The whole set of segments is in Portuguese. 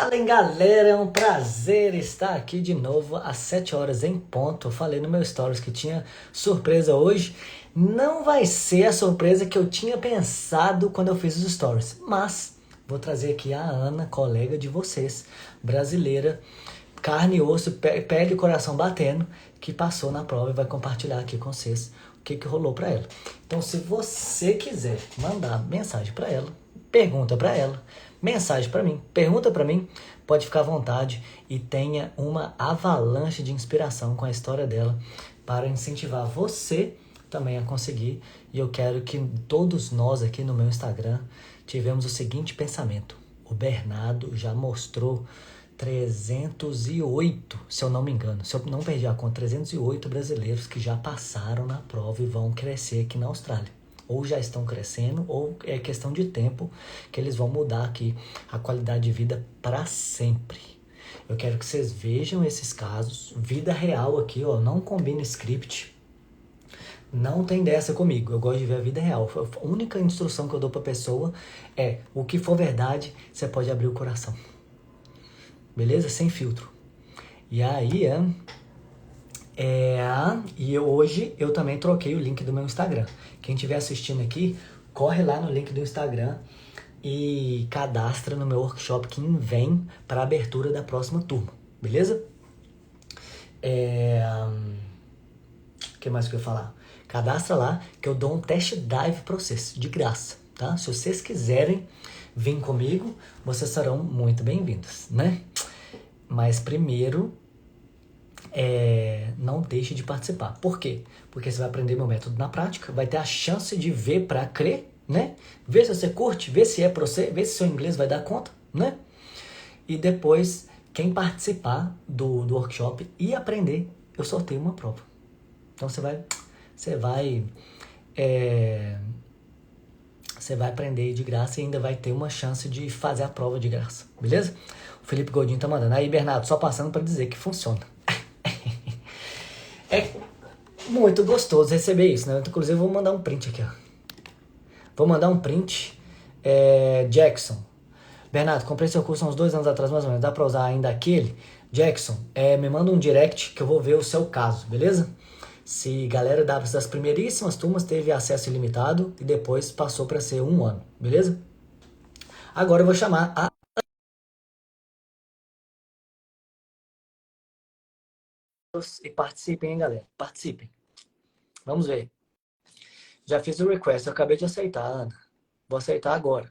Fala, galera, é um prazer estar aqui de novo às 7 horas em ponto. Eu falei no meu stories que tinha surpresa hoje. Não vai ser a surpresa que eu tinha pensado quando eu fiz os stories, mas vou trazer aqui a Ana, colega de vocês, brasileira, carne e osso, pele e coração batendo, que passou na prova e vai compartilhar aqui com vocês o que rolou para ela. Então, se você quiser mandar mensagem para ela, pergunta para ela, mensagem para mim, pergunta para mim, pode ficar à vontade e tenha uma avalanche de inspiração com a história dela para incentivar você também a conseguir. E eu quero que todos nós aqui no meu Instagram tivemos o seguinte pensamento: o Bernardo já mostrou 308, se eu não me engano, se eu não perdi a conta, 308 brasileiros que já passaram na prova e vão crescer aqui na Austrália. Ou já estão crescendo, ou é questão de tempo que eles vão mudar aqui a qualidade de vida para sempre. Eu quero que vocês vejam esses casos, vida real aqui, ó, não combina script. Não tem dessa comigo, eu gosto de ver a vida real. A única instrução que eu dou pra pessoa é: o que for verdade, você pode abrir o coração. Beleza? Sem filtro. E aí, hoje eu também troquei o link do meu Instagram. Quem estiver assistindo aqui, corre lá no link do Instagram e cadastra no meu workshop que vem para a abertura da próxima turma. Beleza? O que mais que eu ia falar? Cadastra lá que eu dou um test drive para vocês, de graça, tá? Se vocês quiserem vir comigo, vocês serão muito bem-vindos, né? Mas primeiro, não deixe de participar. Por quê? Porque você vai aprender meu método na prática, vai ter a chance de ver para crer, né? Ver se você curte, ver se é para você, ver se seu inglês vai dar conta, né? E depois, quem participar do workshop e aprender, eu sorteio uma prova. Então você vai aprender de graça e ainda vai ter uma chance de fazer a prova de graça, beleza? O Felipe Godinho tá mandando. Aí, Bernardo, só passando para dizer que funciona. É muito gostoso receber isso, né? Inclusive, eu vou mandar um print aqui, ó. Vou mandar um print. Jackson. Bernardo, comprei seu curso há uns 2 anos atrás, mais ou menos. Dá pra usar ainda aquele? Jackson, me manda um direct que eu vou ver o seu caso, beleza? Se galera das primeiríssimas turmas teve acesso ilimitado e depois passou para ser 1 ano, beleza? Agora eu vou chamar a... E participem, hein, galera? Participem. Vamos ver. Já fiz o request, eu acabei de aceitar, Ana. Vou aceitar agora.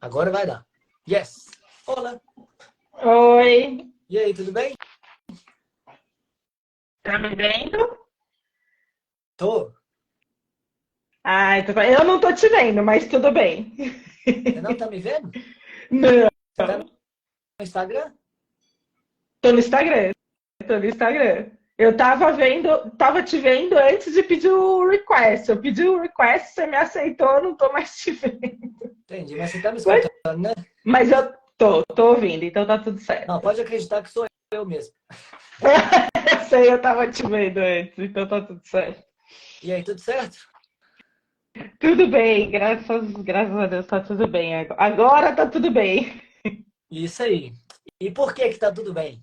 Agora vai dar. Yes! Olá! Oi, E aí, tudo bem? tá me vendo? Tô. Ai, eu não tô te vendo, mas tudo bem. Você não tá me vendo? Não, Você tá no Instagram? tô no Instagram, tô no Instagram. Eu tava te vendo antes de pedir o request. Eu pedi o request, você me aceitou, eu não tô mais te vendo. Entendi, mas você tá me Mas, escutando, né? mas eu tô ouvindo, então tá tudo Não, certo. pode acreditar que sou eu mesmo. Eu sei, eu tava te vendo antes, então tá tudo certo. E aí, tudo certo? Tudo bem, graças a Deus tá tudo bem. Agora tá tudo bem. Isso aí. E por que que tá tudo bem?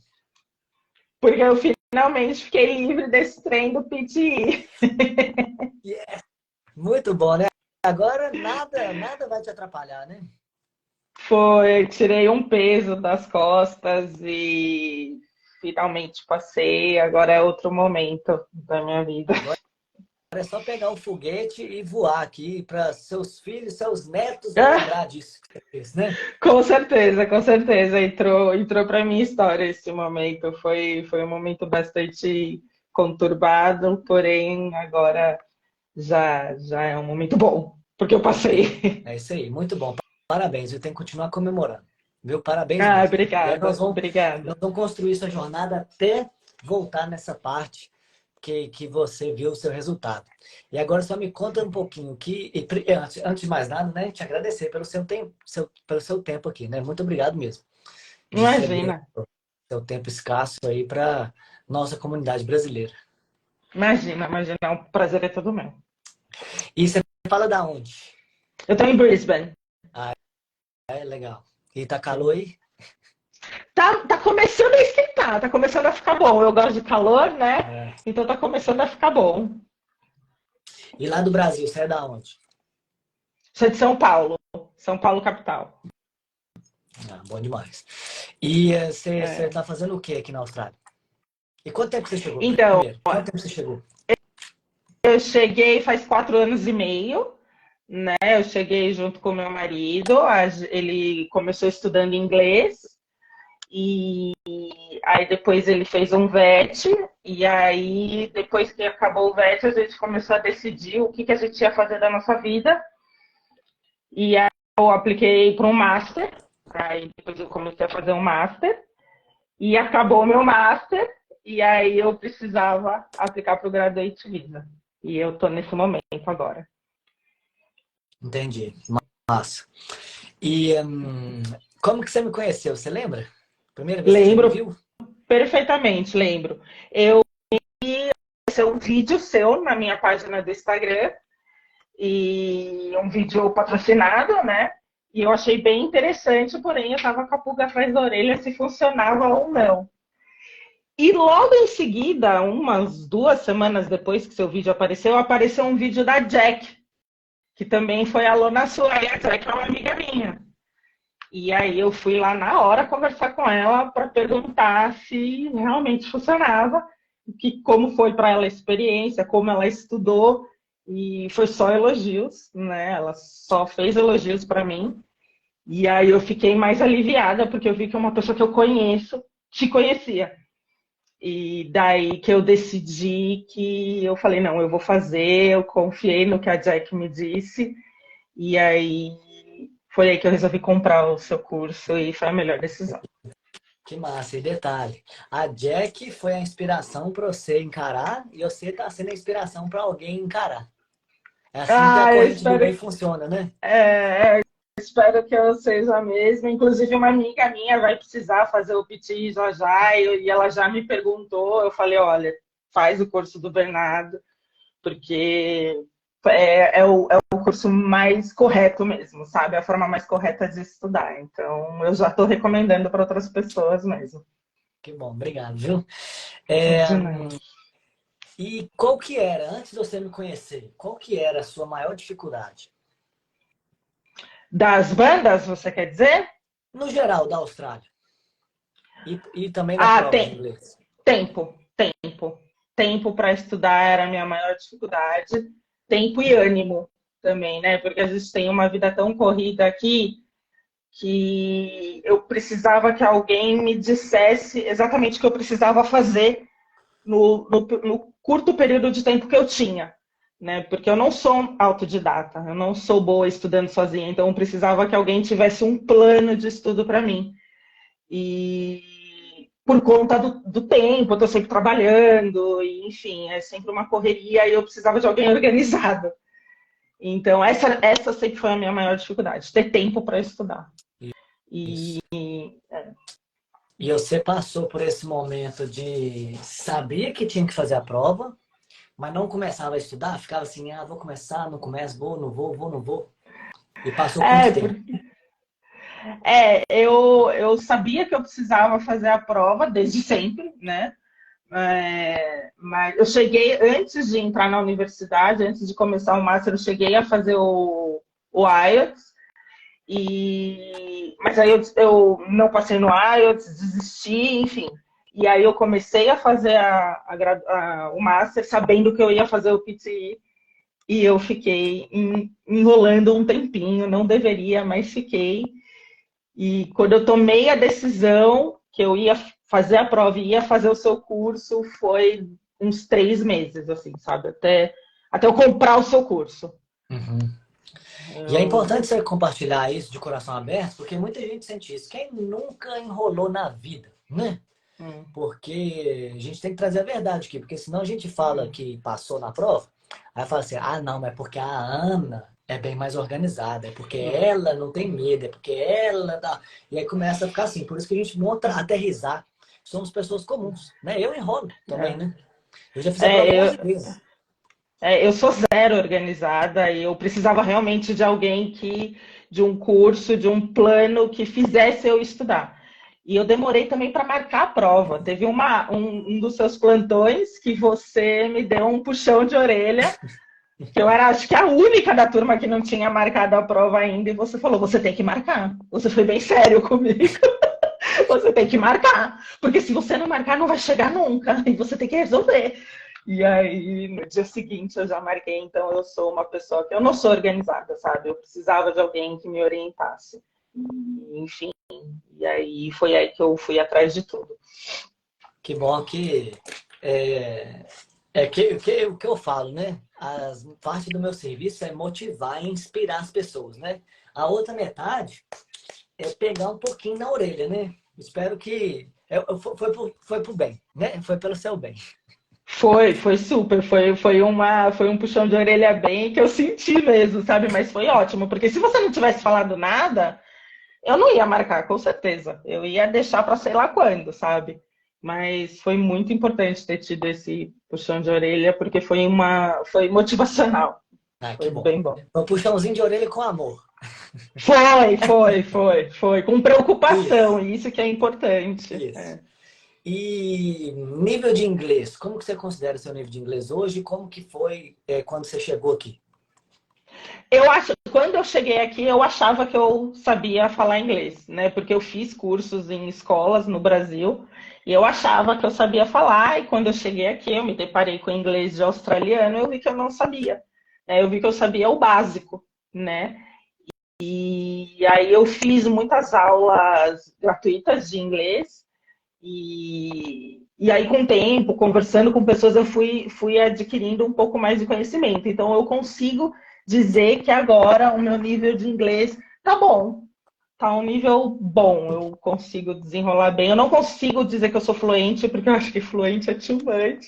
Porque eu finalmente fiquei livre desse trem do PTI. Yeah. Muito bom, né? Agora nada vai te atrapalhar, né? Foi, tirei um peso das costas e finalmente passei. Agora é outro momento da minha vida. Agora é só pegar o foguete e voar aqui para seus filhos, seus netos Ah, lembrar disso que você fez, né? com certeza, com certeza. Entrou para minha história esse momento. Foi um momento bastante conturbado, porém agora já é um momento bom, porque eu passei. É isso aí, muito bom. Parabéns, eu tenho que continuar comemorando. Viu? Parabéns Ah, mesmo. E aí obrigada, nós obrigada. vamos construir essa jornada até voltar nessa parte que você viu o seu resultado. E agora só me conta um pouquinho antes de mais nada, né, te agradecer pelo seu tempo, pelo seu tempo aqui, né? Muito obrigado mesmo de ceder Imagina, o seu tempo escasso aí para nossa comunidade brasileira. imagina, o prazer é todo meu. E você fala da onde? Eu tô em Brisbane. Ah, é legal. E tá calor aí? Tá começando a esquentar, tá começando a ficar bom. Eu gosto de calor, né? É. Então tá começando a ficar bom. E lá do Brasil, você é da onde? Sou de São Paulo capital. Ah, bom demais. E você É. tá fazendo o que aqui na Austrália? E quanto tempo você chegou? Então, Primeiro, quanto tempo você chegou? eu cheguei faz 4 anos e meio, né? Eu cheguei junto com meu marido, ele começou estudando inglês e aí depois ele fez um VET e aí depois que acabou o VET a gente começou a decidir o que a gente ia fazer da nossa vida e aí eu apliquei para um master, aí depois eu comecei a fazer um master e acabou o meu master e aí eu precisava aplicar para o Graduate Visa e eu tô nesse momento agora. Entendi. Massa. E como que você me conheceu? Você lembra? Primeira vez que você me Lembro viu? perfeitamente, lembro. Eu vi um vídeo seu na minha página do Instagram e um vídeo patrocinado, né? E eu achei bem interessante, porém eu estava com a pulga atrás da orelha se funcionava ou não. E logo em seguida, umas 2 semanas depois que seu vídeo apareceu, apareceu um vídeo da Jack, que também foi aluna sua, e a Jack é uma amiga minha. E aí eu fui lá na hora conversar com ela para perguntar se realmente funcionava, como foi para ela a experiência, como ela estudou, e foi só elogios, né? Ela só fez elogios para mim. E aí eu fiquei mais aliviada, porque eu vi que uma pessoa que eu conheço te conhecia. E daí que eu decidi que eu falei, não, eu vou fazer, eu confiei no que a Jack me disse, e aí foi aí que eu resolvi comprar o seu curso e foi a melhor decisão. Que massa. E detalhe, a Jack foi a inspiração para você encarar e você tá sendo a inspiração para alguém encarar. É assim que a Ah, eu corrente do bem espero, funciona, né? espero que eu seja a mesma. Inclusive, uma amiga minha vai precisar fazer o PT já já, e ela já me perguntou. Eu falei: olha, faz o curso do Bernardo, porque é o curso mais correto mesmo, sabe? É a forma mais correta de estudar. Então, eu já estou recomendando para outras pessoas mesmo. Que bom, obrigado, viu? É, De nada. e qual que era, antes de você me conhecer, qual que era a sua maior dificuldade? Das bandas, você quer dizer? No geral, da Austrália. E também na Ah, prova de inglês. tempo, tempo. Tempo para estudar era a minha maior dificuldade. Tempo e ânimo também, né? Porque a gente tem uma vida tão corrida aqui que eu precisava que alguém me dissesse exatamente o que eu precisava fazer no curto período de tempo que eu tinha, né? Porque eu não sou autodidata, eu não sou boa estudando sozinha, então eu precisava que alguém tivesse um plano de estudo para mim. E por conta do tempo, eu estou sempre trabalhando, e, enfim, é sempre uma correria e eu precisava de alguém organizado. Então, essa sempre foi a minha maior dificuldade, ter tempo para estudar. E Isso. E você passou por esse momento de sabia que tinha que fazer a prova, mas não começava a estudar, ficava assim, ah, vou começar, não começo, vou, não vou, vou, não vou. E passou quanto é, tempo? eu sabia que eu precisava fazer a prova desde sempre, né? Mas eu cheguei, antes de entrar na universidade, antes de começar o master, eu cheguei a fazer o IELTS, mas aí eu não passei no IELTS, desisti, enfim. E aí eu comecei a fazer o master sabendo que eu ia fazer o PTE e eu fiquei enrolando um tempinho, não deveria, mas fiquei. E quando eu tomei a decisão que eu ia fazer a prova e ia fazer o seu curso, foi uns 3 meses, assim, sabe? Até eu comprar o seu curso. Uhum. E é Eu... importante você compartilhar isso de coração aberto, porque muita gente sente isso. Quem nunca enrolou na vida, né? Hum, Porque a gente tem que trazer a verdade aqui, porque senão a gente fala hum, que passou na prova, aí fala assim, ah, não, mas é porque a Ana é bem mais organizada, é porque hum, ela não tem medo, é porque ela dá. E aí começa a ficar assim, por isso que a gente monta aterrizar. Somos pessoas comuns, né? Eu enrolo também, é. né? Eu já fiz a prova É, 11 eu, vezes. eu sou zero organizada e eu precisava realmente de alguém de um curso, de um plano que fizesse eu estudar. E eu demorei também para marcar a prova. Teve um dos seus plantões que você me deu um puxão de orelha, que eu era, acho que, a única da turma que não tinha marcado a prova ainda, e você falou, você tem que marcar. Você foi bem sério comigo. Você tem que marcar, porque se você não marcar, não vai chegar nunca, e você tem que resolver. E aí, no dia seguinte, eu já marquei, então eu sou uma pessoa que eu não sou organizada, sabe? Eu precisava de alguém que me orientasse. Enfim, e aí foi aí que eu fui atrás de tudo. Que bom que é, o que eu falo, né? Parte do meu serviço é motivar e inspirar as pessoas, né? A outra metade é pegar um pouquinho na orelha, né? Espero que foi pro bem, né? Foi pelo seu bem. Foi super, foi um puxão de orelha bem que eu senti mesmo, sabe? Mas foi ótimo, porque se você não tivesse falado nada, eu não ia marcar, com certeza. Eu ia deixar para sei lá quando, sabe? Mas foi muito importante ter tido esse puxão de orelha, porque foi motivacional. Ah, que Foi bom. bem bom. Um puxãozinho de orelha com amor. Foi. Com preocupação, Isso, e isso que é importante. isso. E nível de inglês, como que você considera o seu nível de inglês hoje? Como que foi quando você chegou aqui? Eu acho, quando eu cheguei aqui, eu achava que eu sabia falar inglês, né? Porque eu fiz cursos em escolas no Brasil e eu achava que eu sabia falar. E quando eu cheguei aqui, eu me deparei com inglês de australiano, eu vi que eu não sabia. Eu vi que eu sabia o básico, né? E aí eu fiz muitas aulas gratuitas de inglês e aí com o tempo, conversando com pessoas, eu fui adquirindo um pouco mais de conhecimento. Então eu consigo dizer que agora o meu nível de inglês tá bom, tá um nível bom, eu consigo desenrolar bem. Eu não consigo dizer que eu sou fluente, porque eu acho que fluente é too much,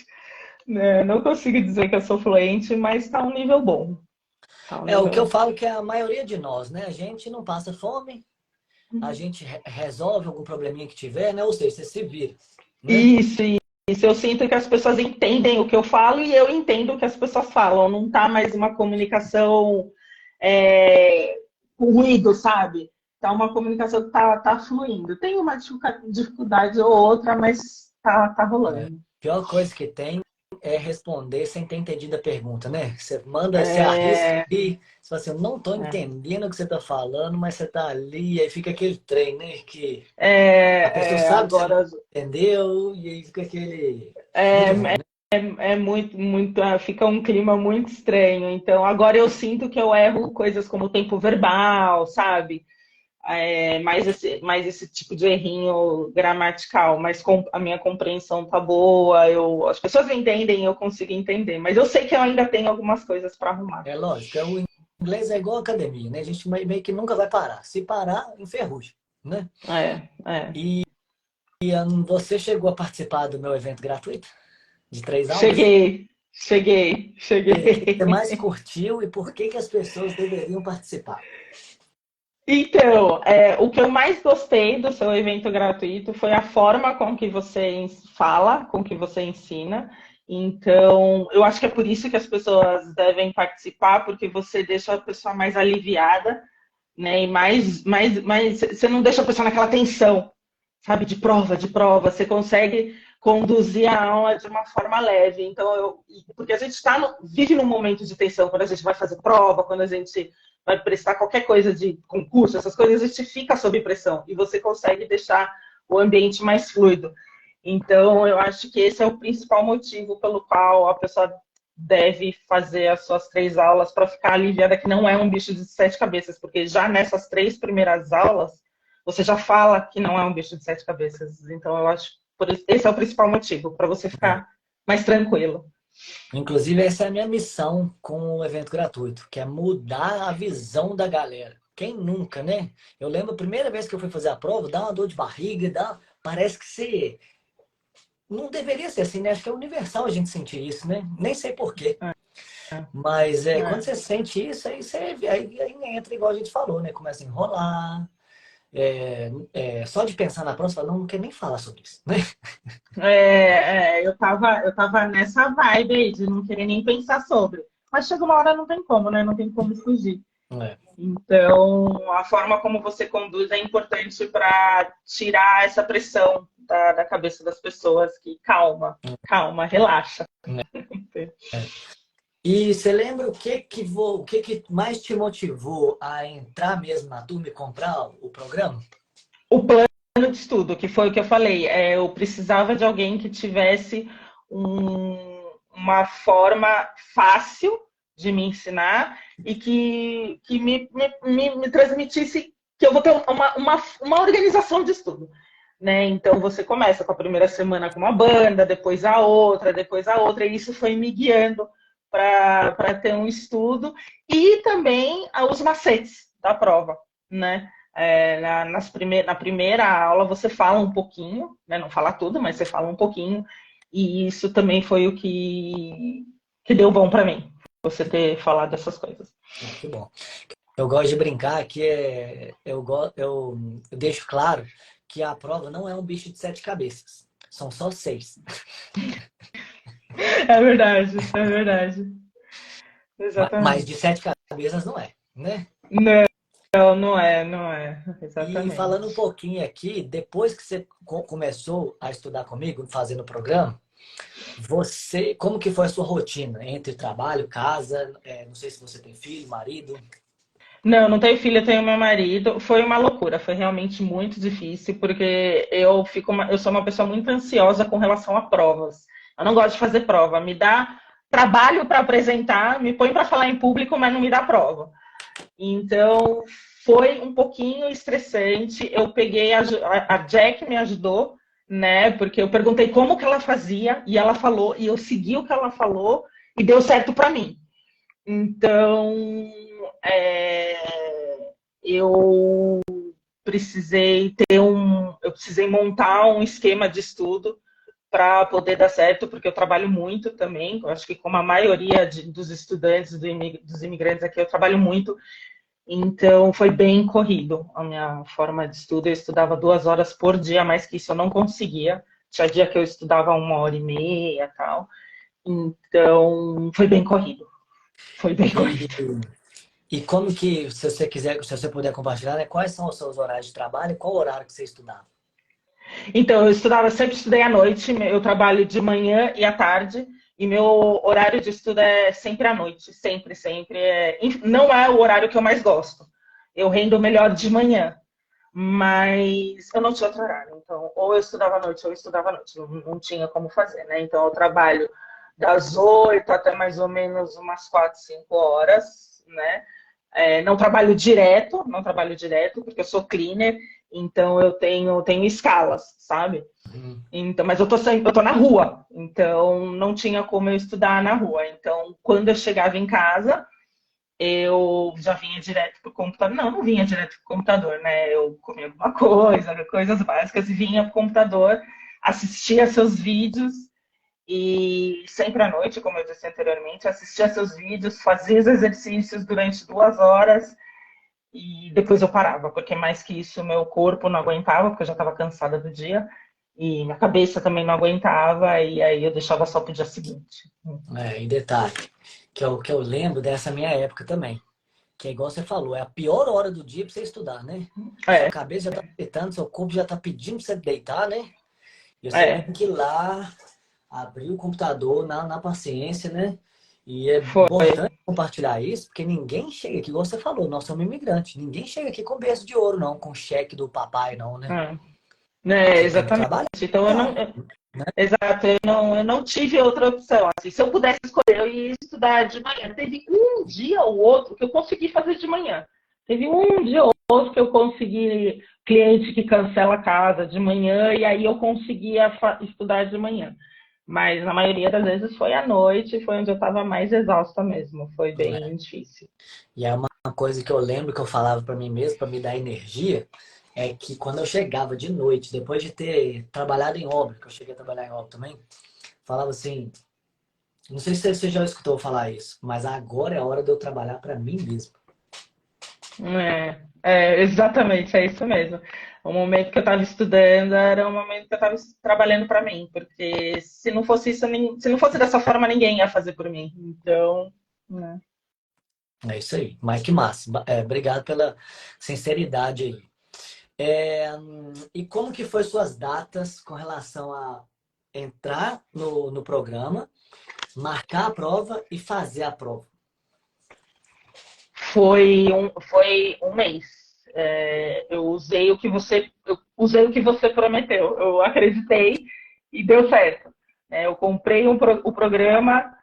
né? Não consigo dizer que eu sou fluente, mas tá um nível bom. Tá um É o que eu nível... falo que é a maioria de nós, né? A gente não passa fome, a gente resolve algum probleminha que tiver, né? Ou seja, você se vira, né? Isso, isso. Eu sinto que as pessoas entendem o que eu falo e eu entendo o que as pessoas falam. Não tá mais uma comunicação é, com ruído, sabe? Tá uma comunicação que tá fluindo. Tem uma dificuldade ou outra, mas tá É. rolando. Pior coisa que tem é responder sem ter entendido a pergunta, né? Você manda, você arrisca É, e você fala assim, eu não tô é, entendendo o que você tá falando, mas você tá ali, e aí fica aquele trem, né? Que a pessoa sabe que você não agora entendeu, e aí fica aquele. é, Muito ruim, né? é muito, fica um clima muito estranho. Então, agora eu sinto que eu erro coisas como tempo verbal, sabe? Mais esse tipo de errinho gramatical, mas a minha compreensão tá boa, as pessoas entendem, eu consigo entender, mas eu sei que eu ainda tenho algumas coisas para arrumar. É lógico, o inglês é igual a academia, né? A gente meio que nunca vai parar. Se parar, enferruja, né? É. E, você chegou a participar do meu evento gratuito de 3 aulas? O que você Cheguei. mais curtiu e por que que as pessoas deveriam participar? Então, o que eu mais gostei do seu evento gratuito foi a forma com que você fala, com que você ensina. Então, eu acho que é por isso que as pessoas devem participar, porque você deixa a pessoa mais aliviada, né? E você não deixa a pessoa naquela tensão, sabe? De prova. Você consegue conduzir a aula de uma forma leve. Então, porque a gente vive num momento de tensão quando a gente vai fazer prova, quando a gente vai prestar qualquer coisa de concurso, essas coisas, a gente fica sob pressão e você consegue deixar o ambiente mais fluido. Então, eu acho que esse é o principal motivo pelo qual a pessoa deve fazer as suas 3 aulas para ficar aliviada que não é um bicho de 7 cabeças, porque já nessas 3 primeiras aulas você já fala que não é um bicho de 7 cabeças. Então, eu acho que esse é o principal motivo para você ficar mais tranquilo. Inclusive, essa é a minha missão com o evento gratuito, que é mudar a visão da galera. Quem nunca, né? Eu lembro a primeira vez que eu fui fazer a prova, dá uma dor de barriga, parece que você. Não deveria ser assim, né? Acho que é universal a gente sentir isso, né? Nem sei por quê. Mas quando É. você sente isso, aí entra igual a gente falou, né? Começa a enrolar. Só de pensar na prova, você fala, não, não quero nem falar sobre isso, né? Eu tava nessa vibe aí de não querer nem pensar sobre. Mas chega uma hora não tem como, né? Não tem como fugir. É. Então, a forma como você conduz é importante para tirar essa pressão da cabeça das pessoas, que calma, calma, relaxa. E você lembra o que mais te motivou a entrar mesmo na turma e comprar o programa? O plano de estudo, que foi o que eu falei, eu precisava de alguém que tivesse uma forma fácil de me ensinar e que me transmitisse que eu vou ter uma organização de estudo. Né? Então você começa com a primeira semana com uma banda, depois a outra, e isso foi me guiando para ter um estudo e também os macetes da prova, né? Na primeira aula você fala um pouquinho, né? Não fala tudo, mas você fala um pouquinho, e isso também foi o que deu bom para mim, você ter falado essas coisas. Que bom. Eu gosto de brincar que eu deixo claro que a prova não é um bicho de sete cabeças. São só seis. É verdade, é verdade. Mas de Exatamente. sete cabeças não é, né? Não, não é. E falando um Exatamente. pouquinho aqui, depois que você começou a estudar comigo, fazendo o programa, como que foi a sua rotina entre trabalho, casa, não sei se você tem filho, marido. Não, não tenho filho, eu tenho meu marido. Foi uma loucura, foi realmente muito difícil, porque eu sou uma pessoa muito ansiosa com relação a provas. Eu não gosto de fazer prova. Me dá trabalho para apresentar, me põe para falar em público, mas não me dá prova. Então, foi um pouquinho estressante. Eu peguei a Jack me ajudou, né? Porque eu perguntei como que ela fazia e ela falou, e eu segui o que ela falou e deu certo para mim. Então, é, eu eu precisei montar um esquema de estudo para poder dar certo, porque eu trabalho muito também. Eu acho que como a maioria dos estudantes, dos imigrantes aqui, eu trabalho muito. Então, foi bem corrido a minha forma de estudo. Eu estudava 2 horas por dia, mais que isso eu não conseguia. Tinha dia que eu estudava 1 hora e meia e tal. Então, foi bem corrido. Foi bem E, corrido. e como que, se você quiser, se você puder compartilhar, né, quais são os seus horários de trabalho e qual horário que você estudava? Então, eu estudava, sempre estudei à noite. Eu trabalho de manhã e à tarde. E meu horário de estudo é sempre à noite. Sempre, sempre. Não é o horário que eu mais gosto. Eu rendo melhor de manhã. Mas eu não tinha outro horário. Então, ou eu estudava à noite ou eu estudava à noite. Não tinha como fazer, né? Então, eu trabalho das 8 até mais ou menos umas 4, 5 horas, né? Não trabalho direto, porque eu sou cleaner, então eu tenho escalas, sabe? Uhum. Então, mas eu tô na rua, então não tinha como eu estudar na rua. Então, quando eu chegava em casa, eu já vinha direto pro computador. Não vinha direto pro computador, né? Eu comia alguma coisa, coisas básicas, e vinha pro computador, assistia seus vídeos e sempre à noite, como eu disse anteriormente, assistia seus vídeos, fazia os exercícios durante 2 horas e depois eu parava, porque mais que isso meu corpo não aguentava, porque eu já estava cansada do dia e minha cabeça também não aguentava, e aí eu deixava só pro dia seguinte. E detalhe, que eu lembro dessa minha época também, que é igual você falou, é a pior hora do dia para você estudar, né? Sua É, cabeça já tá apertando, seu corpo já tá pedindo pra você deitar, né? E você tem é, que ir lá, abrir o computador na paciência, né? E é foi. importante compartilhar isso, porque ninguém chega aqui, igual você falou, nós somos imigrantes, ninguém chega aqui com berço de ouro, não, com cheque do papai, não, né? É. Né, Você tem que exatamente. trabalhar, Então né? exato, eu não tive outra opção. Assim, se eu pudesse escolher, eu ia estudar de manhã. Teve um dia ou outro que eu consegui fazer de manhã. Teve um dia ou outro que eu consegui cliente que cancela a casa de manhã e aí eu conseguia estudar de manhã. Mas na maioria das vezes foi à noite, foi onde eu estava mais exausta mesmo. Foi bem difícil. E é uma coisa que eu lembro que eu falava para mim mesmo, para me dar energia, é que quando eu chegava de noite, depois de ter trabalhado em obra, que eu cheguei a trabalhar em obra também, falava assim, não sei se você já escutou falar isso, mas agora é a hora de eu trabalhar para mim mesmo. Exatamente, é isso mesmo. O momento que eu estava estudando era o momento que eu estava trabalhando para mim, porque se não fosse isso, se não fosse dessa forma, ninguém ia fazer por mim. Então, né. É isso aí. Mas que massa. Obrigado pela sinceridade aí. E como que foi suas datas com relação a entrar no programa, marcar a prova e fazer a prova? Foi um mês. Eu usei o que você prometeu. Eu acreditei e deu certo. Eu comprei o programa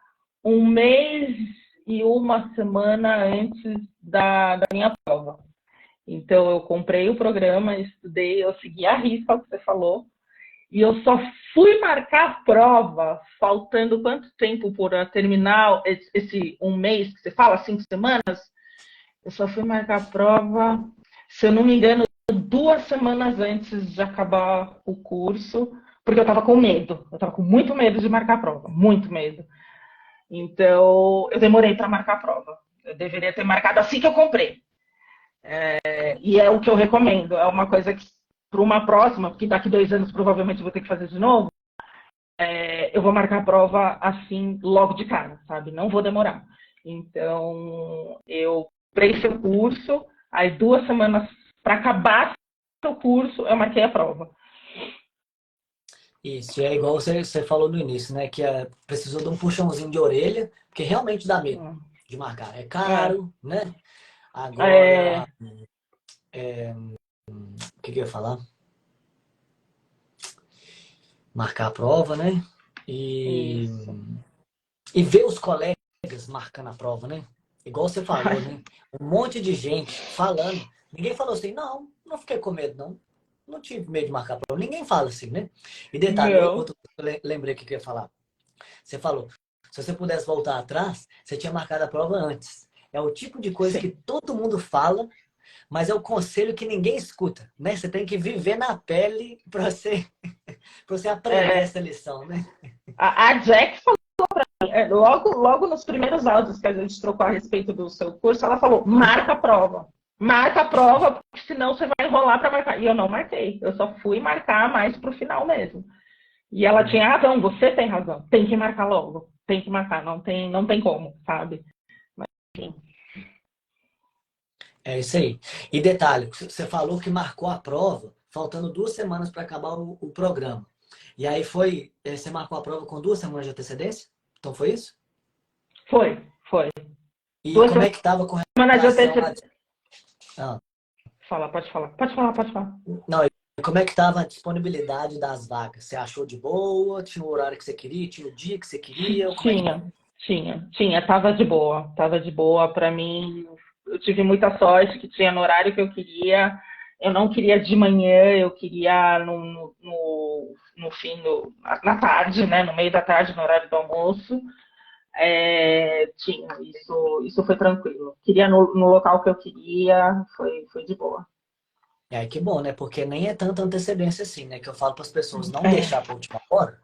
um mês e uma semana antes da minha prova. Então, eu comprei o programa, estudei, eu segui a risca o que você falou, e eu só fui marcar a prova faltando quanto tempo para terminar esse um mês que você fala, 5 semanas? Eu só fui marcar a prova, se eu não me engano, 2 semanas antes de acabar o curso, porque eu estava com medo, eu estava com muito medo de marcar a prova, muito medo. Então, eu demorei para marcar a prova. Eu deveria ter marcado assim que eu comprei. E é o que eu recomendo. É uma coisa que, para uma próxima, porque daqui 2 anos provavelmente eu vou ter que fazer de novo, eu vou marcar a prova assim, logo de cara, sabe? Não vou demorar. Então, eu preenchi o curso, aí 2 semanas para acabar o curso, eu marquei a prova. Isso, é igual você falou no início, né? Que precisou de um puxãozinho de orelha, porque realmente dá medo de marcar. É É, caro, né? é, Agora, o que eu ia falar? Marcar a prova, né? E, isso. e ver os colegas marcando a prova, né? Igual você falou, né? Um monte de gente falando. Ninguém falou assim, não, não fiquei com medo, não. Não tive medo de marcar a prova. Ninguém fala assim, né? E detalhe, Não. outro que eu lembrei que eu ia falar. Você falou, se você pudesse voltar atrás, você tinha marcado a prova antes. É o tipo de coisa que Sim. todo mundo fala, mas é o conselho que ninguém escuta, né? Você tem que viver na pele para você, para você aprender É, essa lição, né? a Jack logo nos primeiros áudios que a gente trocou a respeito do seu curso, ela falou: marca a prova. Marca a prova, porque senão você vai enrolar para marcar. E eu não marquei. Eu só fui marcar mais pro final mesmo. E ela tinha razão, você tem razão. Tem que marcar logo. Tem que marcar, não tem como, sabe? Mas, enfim. É isso aí. E detalhe, você falou que marcou a prova, faltando 2 semanas para acabar o programa. E aí você marcou a prova com 2 semanas de antecedência? Então foi isso? Foi. E Duas como é que estava com semanas de relação a... antecedência. Ah, Fala, pode falar. Pode falar, pode falar. não, e como é que estava a disponibilidade das vagas? Você achou de boa? Tinha o horário que você queria? Tinha o dia que você queria? Como é que foi? Tinha, tava de boa para mim. Eu tive muita sorte que tinha no horário que eu queria. Eu não queria de manhã, eu queria no fim, na tarde, né? No meio da tarde, no horário do almoço. Tinha, isso foi tranquilo. Queria no local que eu queria, foi de boa. É, que bom, né? Porque nem é tanta antecedência assim, né? Que eu falo para as pessoas não É, deixar para última hora,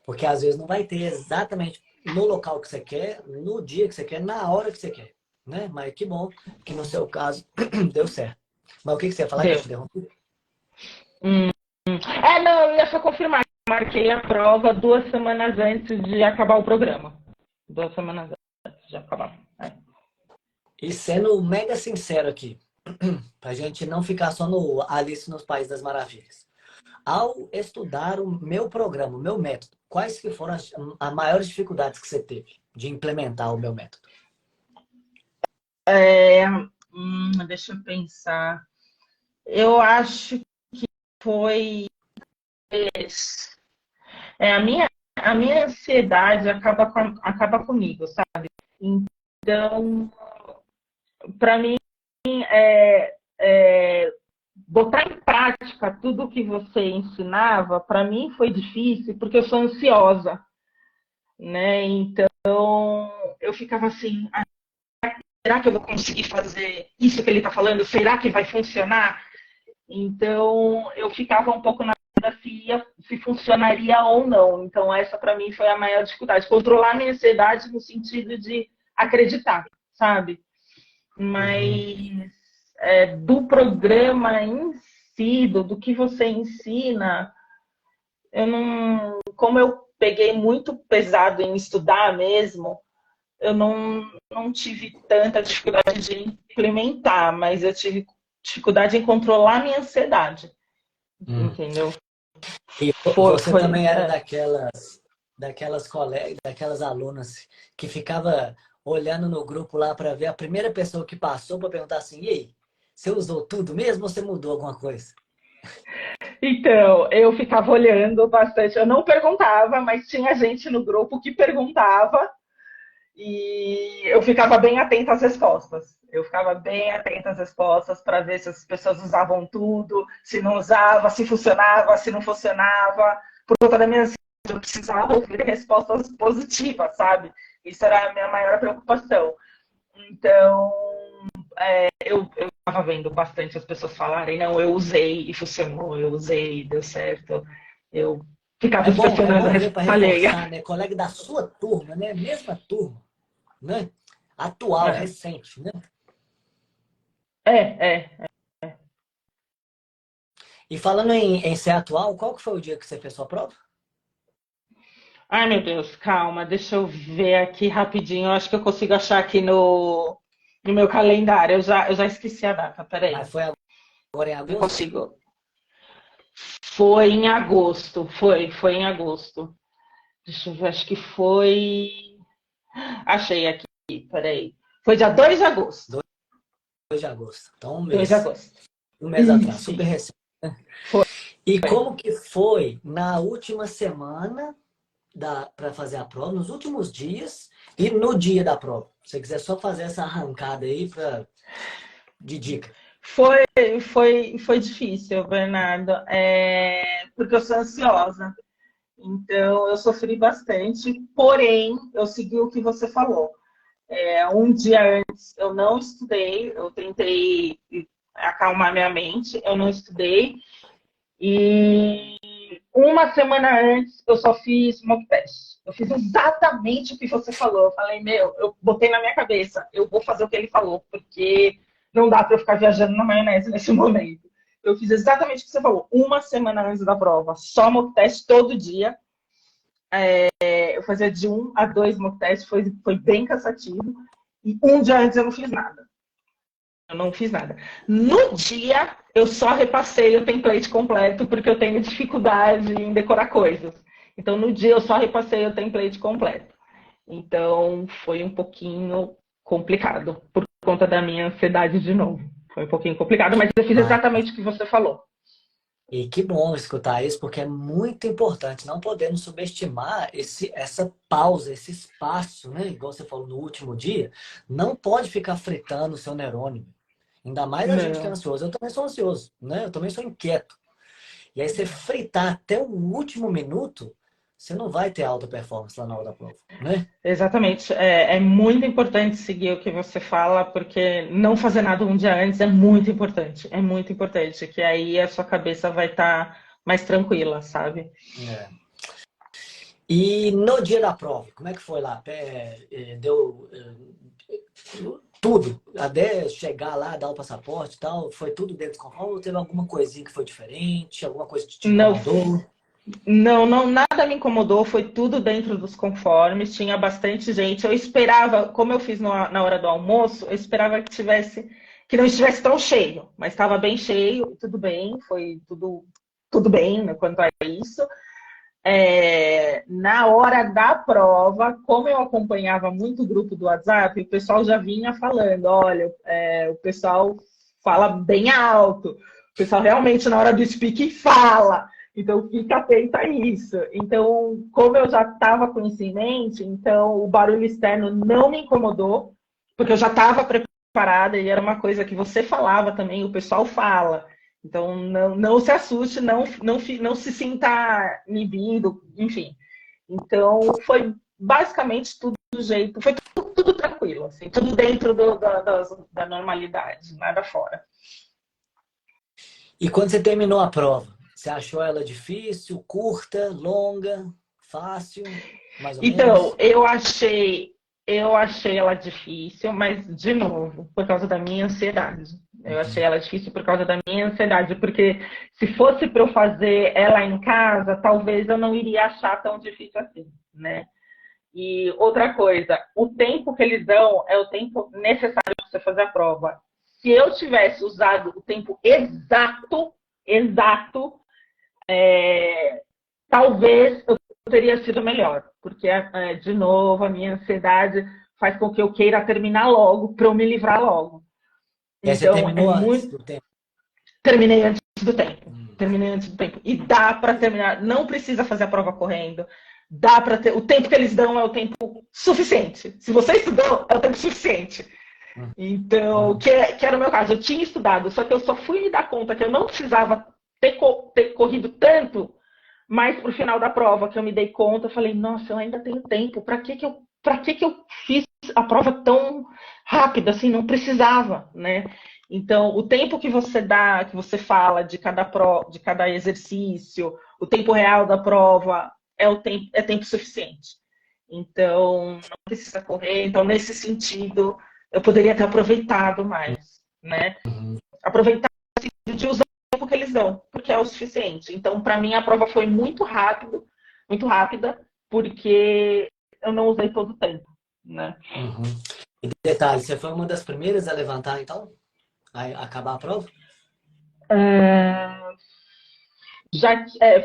porque às vezes não vai ter exatamente no local que você quer, no dia que você quer, na hora que você quer, né? Mas que bom que no seu caso deu certo. Mas o que você ia falar que eu deu. te interrompi? Não, eu ia só confirmar. Marquei a prova 2 semanas antes de acabar o programa. 2 semanas antes de acabar. E sendo mega sincero aqui, pra gente não ficar só no Alice nos Países das Maravilhas. Ao estudar o meu programa, o meu método, quais que foram as maiores dificuldades que você teve de implementar o meu método? Deixa eu pensar. Eu acho foi. A minha ansiedade acaba comigo, sabe? Então, para mim, é, é, botar em prática tudo que você ensinava, para mim foi difícil, porque eu sou ansiosa, né? Então, eu ficava assim, será que eu vou conseguir fazer isso que ele está falando? Será que vai funcionar? Então, eu ficava um pouco na dúvida se funcionaria ou não. Então, essa para mim foi a maior dificuldade. Controlar a minha ansiedade no sentido de acreditar, sabe? Uhum. Mas do programa em si, do que você ensina, eu não. Como eu peguei muito pesado em estudar mesmo, eu não tive tanta dificuldade de implementar, mas eu tive dificuldade em controlar minha ansiedade, Hum. entendeu? E você Foi também era daquelas colegas, daquelas alunas que ficava olhando no grupo lá para ver a primeira pessoa que passou para perguntar assim, e aí, você usou tudo mesmo ou você mudou alguma coisa? Então, eu ficava olhando bastante. Eu não perguntava, mas tinha gente no grupo que perguntava e eu ficava bem atenta às respostas. Eu ficava bem atenta às respostas para ver se as pessoas usavam tudo, se não usava, se funcionava, se não funcionava. Por conta da minha ansiedade, eu precisava ouvir respostas positivas, sabe? Isso era a minha maior preocupação. Então, eu estava vendo bastante as pessoas falarem, não, eu usei e funcionou, eu usei e deu certo. Eu ficava É inspecionando a bom ver para resposta alheia. reforçar, né? Colega da sua turma, né? Mesma turma, né? Atual, É, recente, né? é. E falando em ser atual, qual que foi o dia que você fez sua prova? Ai, meu Deus, calma, deixa eu ver aqui rapidinho. Eu acho que eu consigo achar aqui no meu calendário. Eu já esqueci a data, peraí. Mas foi agora em Eu agosto? consigo. Foi em agosto, foi em agosto. Deixa eu ver, acho que foi. Achei aqui, peraí. Foi dia 2 de agosto. 2 de agosto. Então, 2 de agosto. um mês atrás, Isso, super isso. recente. Foi. E como que foi na última semana para fazer a prova, nos últimos dias e no dia da prova? Se você quiser só fazer essa arrancada aí de dica. Foi, foi difícil, Bernardo, porque eu sou ansiosa. Então, eu sofri bastante, porém, eu segui o que você falou. Um dia antes, eu não estudei, eu tentei acalmar minha mente, eu não estudei. E uma semana antes, eu só fiz mock test. Eu fiz exatamente o que você falou. Eu falei, meu, eu botei na minha cabeça, eu vou fazer o que ele falou, porque não dá para eu ficar viajando na maionese nesse momento. Eu fiz exatamente o que você falou. Uma semana antes da prova, só mock test todo dia. Eu fazia de 1 a 2 mock tests, foi bem cansativo. E um dia antes eu não fiz nada. Eu não fiz nada. No dia, eu só repassei o template completo, porque eu tenho dificuldade em decorar coisas. Então, no dia, eu só repassei o template completo. Então, foi um pouquinho complicado, por conta da minha ansiedade de novo. Foi um pouquinho complicado, mas eu fiz Ah, exatamente o que você falou. e que bom escutar isso, porque é muito importante. Não podemos subestimar essa pausa, esse espaço, né? Igual você falou no último dia. Não pode ficar fritando o seu neurônio. Ainda mais a gente que é Não. ansioso. Eu também sou ansioso, né? Eu também sou inquieto. E aí você fritar até o último minuto, você não vai ter alta performance lá na hora da prova, né? Exatamente. É muito importante seguir o que você fala, porque não fazer nada um dia antes é muito importante. É muito importante, que aí a sua cabeça vai estar mais tranquila, sabe? É. E no dia da prova, como é que foi lá? Deu tudo, até chegar lá, dar o passaporte e tal, foi tudo dentro do conforme ou teve alguma coisinha que foi diferente, alguma coisa que te Não, incomodou? não, nada me incomodou, foi tudo dentro dos conformes, tinha bastante gente. Eu esperava, como eu fiz na hora do almoço, eu esperava que não estivesse tão cheio, mas estava bem cheio, tudo bem, foi tudo bem, né, quanto a isso. Na hora da prova, como eu acompanhava muito o grupo do WhatsApp, o pessoal já vinha falando, olha, o pessoal fala bem alto, o pessoal realmente na hora do speaking fala, então fica atento a isso. Então, como eu já estava com isso em mente, então o barulho externo não me incomodou, porque eu já estava preparada e era uma coisa que você falava também, o pessoal fala. Então, não se assuste, não se sinta inibido, enfim. Então, foi basicamente tudo do jeito, foi tudo tranquilo, assim, tudo dentro da normalidade, nada fora. E quando você terminou a prova, você achou ela difícil, curta, longa, fácil, mais ou Então, menos? eu achei ela difícil, mas, de novo, por causa da minha ansiedade. Eu achei Uhum. ela difícil por causa da minha ansiedade, porque se fosse para eu fazer ela em casa, talvez eu não iria achar tão difícil assim, né? E outra coisa, o tempo que eles dão é o tempo necessário para você fazer a prova. Se eu tivesse usado o tempo exato, talvez eu teria sido melhor. Porque, de novo, a minha ansiedade faz com que eu queira terminar logo, para eu me livrar logo. E aí você Então, é terminou antes muito. do tempo? Terminei antes do tempo. Terminei antes do tempo. E dá para terminar. Não precisa fazer a prova correndo. Dá para ter. O tempo que eles dão é o tempo suficiente. Se você estudou, é o tempo suficiente. Então, que era o meu caso. Eu tinha estudado, só que eu só fui me dar conta que eu não precisava ter corrido tanto, mas pro final da prova que eu me dei conta, eu falei, nossa, eu ainda tenho tempo. Para que eu fiz a prova tão rápida assim? Não precisava, né? Então, o tempo que você dá, que você fala de cada exercício, o tempo real da prova é tempo suficiente. Então, não precisa correr. Então, nesse sentido, eu poderia ter aproveitado mais, né? Aproveitar de usar o tempo que eles dão, porque é o suficiente. Então, para mim, a prova foi muito rápida, porque eu não usei todo o tempo, né? E detalhe, você foi uma das primeiras a levantar, então? A acabar a prova?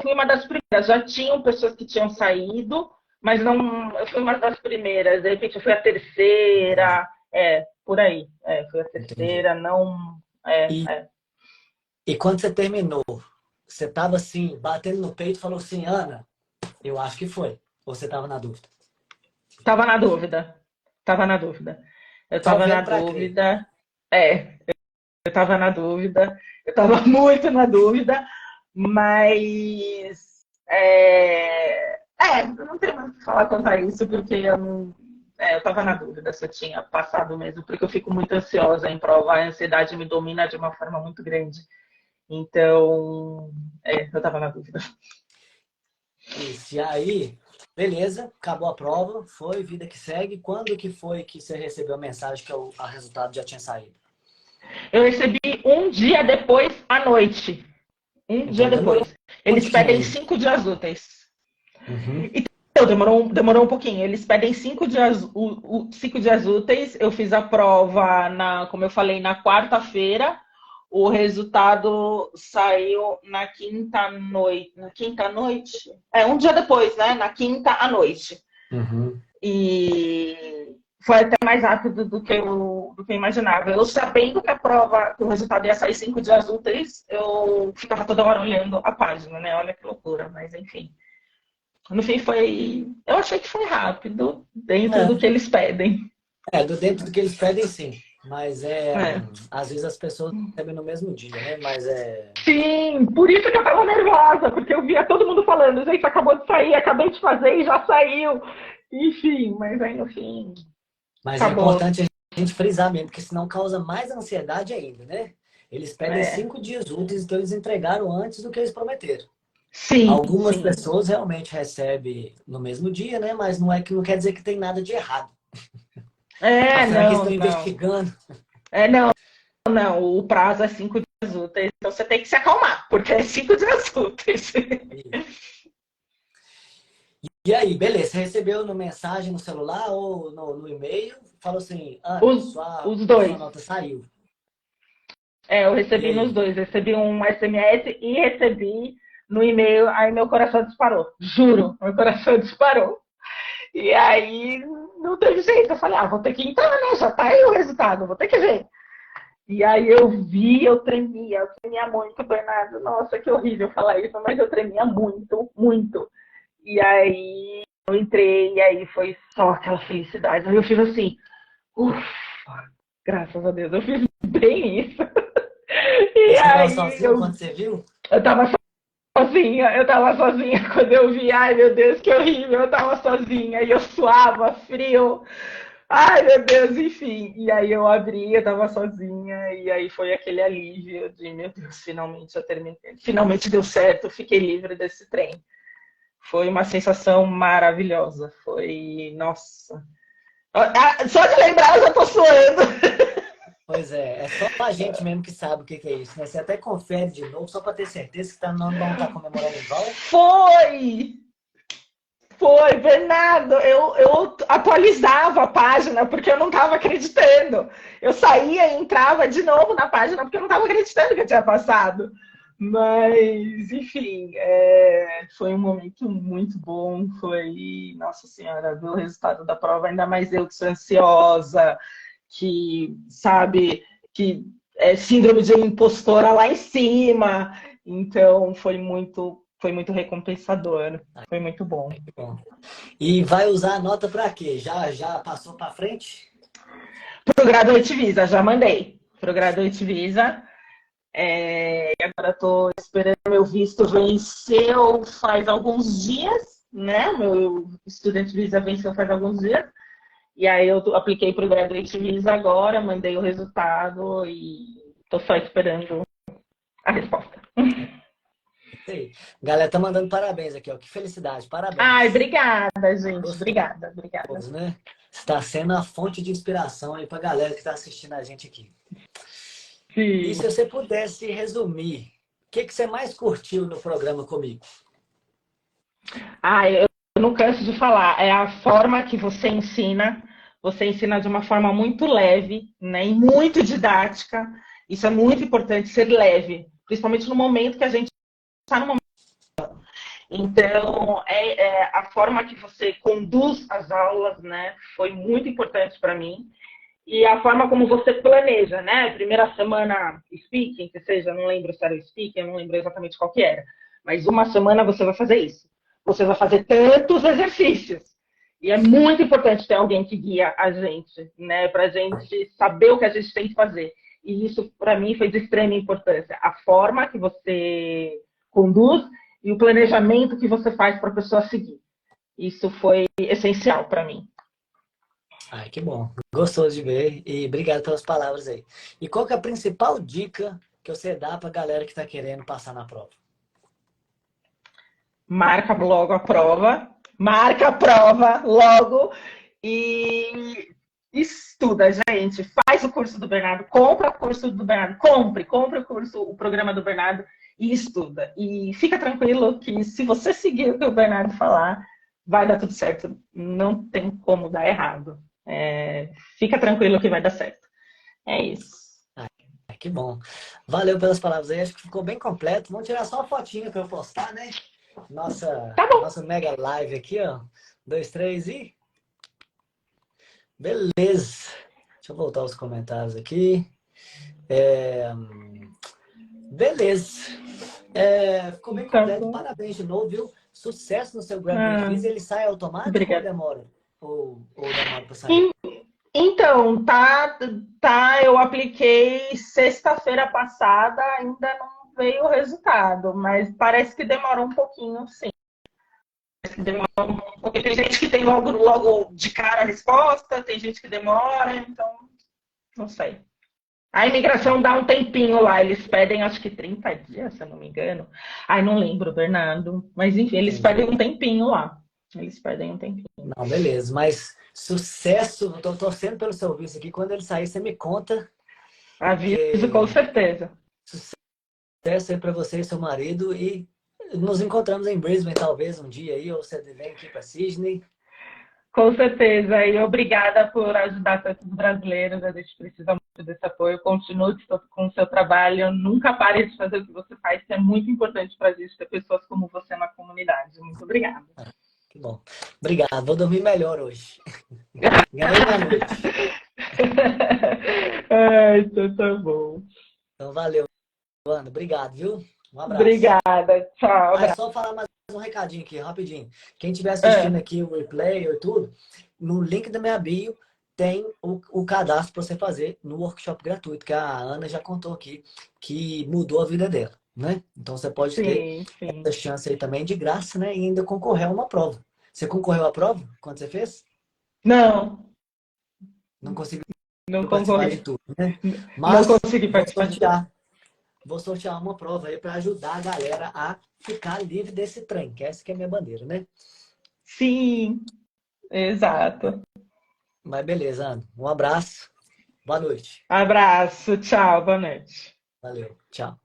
Fui uma das primeiras. Já tinham pessoas que tinham saído, mas não. Eu fui uma das primeiras. De repente, eu fui a terceira. Por aí. Fui a Entendi. terceira. Não. E, e quando você terminou, você tava assim, batendo no peito e falou assim, Ana, eu acho que foi. Ou você tava na dúvida? Tava na dúvida. Tava na dúvida. Eu Só tava na vendo pra crer. dúvida. Eu tava na dúvida. Eu tava muito na dúvida, mas. Não tenho mais o que falar quanto a isso, porque eu não. Eu tava na dúvida se eu tinha passado mesmo, porque eu fico muito ansiosa em prova, a ansiedade me domina de uma forma muito grande. Então, eu tava na dúvida. Isso. E aí, beleza, acabou a prova, foi, vida que segue. Quando que foi que você recebeu a mensagem que o resultado já tinha saído? Eu recebi um dia depois à noite. Um dia Então, demorou depois. um Eles pouquinho pedem ainda. 5 dias úteis. Uhum. Então, demorou um pouquinho. Eles pedem 5 dias, 5 dias úteis. Eu fiz a prova, como eu falei, na quarta-feira. O resultado saiu na quinta noite. Na quinta noite? Um dia depois, né? Na quinta à noite. Uhum. E foi até mais rápido do que eu imaginava. Eu sabendo que que o resultado ia sair 5 dias úteis, eu ficava toda hora olhando a página, né? Olha que loucura, mas enfim. No fim foi. Eu achei que foi rápido, dentro do que eles pedem. Dentro do que eles pedem, sim. Mas É. às vezes as pessoas recebem no mesmo dia, né? Mas Sim, por isso que eu tava nervosa, porque eu via todo mundo falando, gente, acabou de sair, acabei de fazer e já saiu. Enfim, mas aí no fim, Mas é acabou. importante a gente frisar mesmo, porque senão causa mais ansiedade ainda, né? Eles pedem É. 5 dias úteis, então eles entregaram antes do que eles prometeram. Sim, Algumas sim. pessoas realmente recebem no mesmo dia, né? Mas não quer dizer que tem nada de errado. Será que eles Não, estão não. investigando? Não, não. O prazo é 5 dias úteis, então você tem que se acalmar, porque é 5 dias úteis. E aí, beleza, você recebeu no mensagem no celular ou no e-mail? Falou assim, Ana, Os, os dois. sua nota saiu. Eu E recebi nos aí? dois. Recebi um SMS e recebi no e-mail. Aí meu coração disparou. Juro, meu coração disparou. E aí não teve jeito. Eu falei, vou ter que entrar, né? Já tá aí o resultado, vou ter que ver. E aí eu vi, eu tremia muito, Bernardo. Nossa, que horrível falar isso, mas eu tremia muito, muito. E aí eu entrei, e aí foi só aquela felicidade. Aí eu fiz assim, ufa, graças a Deus, eu fiz bem isso. E E você estava aí sozinho quando você viu? eu tava sozinha quando eu vi, ai meu Deus, que horrível, eu tava sozinha e eu suava, frio, ai meu Deus, enfim. E aí eu abri, eu tava sozinha, e aí foi aquele alívio de, meu Deus, finalmente eu terminei, finalmente deu certo, eu fiquei livre desse trem. Foi uma sensação maravilhosa, foi, nossa. Só de lembrar eu já tô suando. Pois é só a gente mesmo que sabe o que é isso, né? Você até confere de novo, só para ter certeza que não tá comemorando em vão. Foi! Foi, Bernardo, eu atualizava a página porque eu não estava acreditando. Eu saía e entrava de novo na página porque eu não estava acreditando que eu tinha passado. Mas, enfim, foi um momento muito bom. Foi, nossa senhora, ver o resultado da prova, ainda mais eu que sou ansiosa, que sabe, que é síndrome de impostora lá em cima. Então, foi muito recompensador. Foi muito bom. Que bom. E vai usar a nota para quê? Já passou para frente? Pro Graduate Visa, já mandei. Pro Graduate Visa. E agora estou esperando meu visto venceu faz alguns dias, né? Meu Student Visa venceu faz alguns dias. E aí eu apliquei para o Graduate Visa agora, mandei o resultado e estou só esperando a resposta. Sei. Galera, tá mandando parabéns aqui, ó. Que felicidade, Ai, parabéns. obrigada, gente. Gostoso, Obrigada, obrigada. né? Está sendo a fonte de inspiração aí pra galera que está assistindo a gente aqui. E Sim. se você pudesse resumir, o que você mais curtiu no programa comigo? Eu não canso de falar, é a forma que você ensina de uma forma muito leve, né, e muito didática. Isso é muito importante, ser leve, principalmente no momento que a gente está no momento. Então, a forma que você conduz as aulas, né, foi muito importante para mim. E a forma como você planeja, né? Primeira semana speaking, que seja, não lembro se era o speaking, eu não lembro exatamente qual que era. Mas uma semana você vai fazer isso. Você vai fazer tantos exercícios. E é muito importante ter alguém que guia a gente, né? Para a gente saber o que a gente tem que fazer. E isso, para mim, foi de extrema importância. A forma que você conduz e o planejamento que você faz para a pessoa seguir. Isso foi essencial para mim. Ai, que bom. Gostoso de ver e obrigado pelas palavras aí. E qual que é a principal dica que você dá pra galera que tá querendo passar na prova? Marca logo a prova, marca a prova logo e estuda, gente. Faz o curso do Bernardo, compra o curso do Bernardo, compre o curso, o programa do Bernardo e estuda. E fica tranquilo que se você seguir o que o Bernardo falar, vai dar tudo certo. Não tem como dar errado. Fica tranquilo que vai dar certo. É isso. Ai, que bom. Valeu pelas palavras aí, acho que ficou bem completo. Vamos tirar só uma fotinha para eu postar, né? Tá bom. Nossa mega live aqui, ó. Dois, três e... Beleza. Deixa eu voltar os comentários aqui. Beleza. Ficou bem Tá completo. bom. Parabéns de novo, viu? Sucesso no seu Graduate Ah, Visa. Ele sai automático ou obrigada. demora? Ou demora para sair? Então, eu apliquei sexta-feira passada, ainda não veio o resultado, mas parece que demorou um pouquinho, sim. Parece que demora porque tem gente que tem logo de cara a resposta, tem gente que demora, então não sei. A imigração dá um tempinho lá, eles pedem acho que 30 dias, se eu não me engano. Ai, não lembro, Bernardo. Mas enfim, eles pedem Entendi. um tempinho lá. Eles pedem um tempinho. Não, beleza. Mas sucesso. Estou torcendo pelo seu visto aqui. Quando ele sair, você me conta. Aviso com Que certeza. sucesso aí para você e seu marido. E nos encontramos em Brisbane, talvez, um dia aí. Ou você vem aqui para Sydney. Com certeza, e obrigada por ajudar tantos brasileiros. A gente precisa muito desse apoio. Continue com o seu trabalho, nunca pare de fazer o que você faz, que é muito importante para a gente ter pessoas como você na comunidade. Muito obrigada. Que bom. Obrigado. Vou dormir melhor hoje. Ganhei minha noite. Então tá bom. Então, valeu, Wanda. Obrigado, viu? Um abraço. Obrigada. Tchau. Ah, é Abraço. só falar mais um recadinho aqui, rapidinho. Quem estiver assistindo aqui o replay e tudo, no link da minha bio tem o cadastro para você fazer no workshop gratuito, que a Ana já contou aqui, que mudou a vida dela, né? Então você pode ter Sim, sim. essa chance aí também de graça, né? E ainda concorrer a uma prova. Você concorreu à prova quando você fez? Não, Não conseguiu não participar de concorri. tudo, né? Não Mas consegui vou participar de tudo. sortear. Vou sortear uma prova aí para ajudar a galera a ficar livre desse trem, que essa que é a minha bandeira, né? Sim, exato. Mas beleza, Ana. Um abraço. Boa noite. Abraço, tchau, boa noite. Valeu. Tchau.